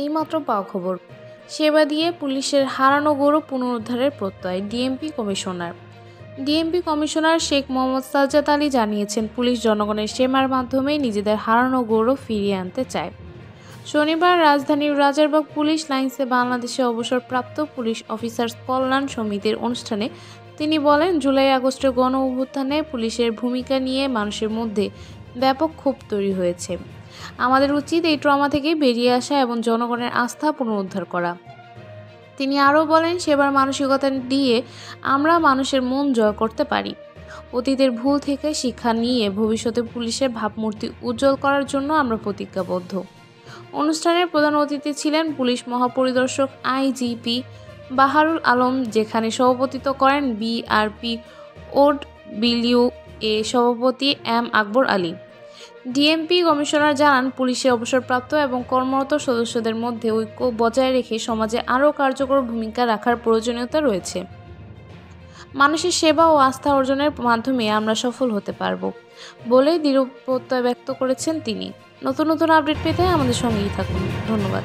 এইমাত্র পাওয়া খবর, সেবা দিয়ে পুলিশের হারানো গৌরব পুনরুদ্ধারের প্রত্যয়। ডিএমপি কমিশনার শেখ মোহাম্মদ সাজ্জাদ আলী জানিয়েছেন, পুলিশ জনগণের সেবার মাধ্যমেই নিজেদের হারানো গৌরব ফিরিয়ে আনতে চায়। শনিবার রাজধানীর রাজারবাগ পুলিশ লাইন্সে বাংলাদেশে অবসরপ্রাপ্ত পুলিশ অফিসার্স কল্যাণ সমিতির অনুষ্ঠানে তিনি বলেন, জুলাই আগস্টের গণ অভ্যুত্থানে পুলিশের ভূমিকা নিয়ে মানুষের মধ্যে ব্যাপক ক্ষোভ তৈরি হয়েছে। আমাদের উচিত এই ট্রমা থেকে বেরিয়ে আসা এবং জনগণের আস্থা পুনরুদ্ধার করা। তিনি আরও বলেন, সেবার মানসিকতা দিয়ে আমরা মানুষের মন জয় করতে পারি। অতীতের ভুল থেকে শিক্ষা নিয়ে ভবিষ্যতে পুলিশের ভাবমূর্তি উজ্জ্বল করার জন্য আমরা প্রতিজ্ঞাবদ্ধ। অনুষ্ঠানের প্রধান অতিথি ছিলেন পুলিশ মহাপরিদর্শক আইজিপি বাহারুল আলম, যেখানে সভাপতিত্ব করেন বিআরপি ওড বিলিউ এ সভাপতি M Akbar Ali. DMP commissioner জানান, পুলিশে অবসরপ্রাপ্ত এবং কর্মরত সদস্যদের মধ্যে ঐক্য বজায় রেখে সমাজে আরও কার্যকর ভূমিকা রাখার প্রয়োজনীয়তা রয়েছে। মানুষের সেবা ও আস্থা অর্জনের মাধ্যমে আমরা সফল হতে পারব বলে দৃঢ় প্রত্যয় ব্যক্ত করেছেন তিনি। নতুন আপডেট পেতে আমাদের সঙ্গেই থাকুন। ধন্যবাদ।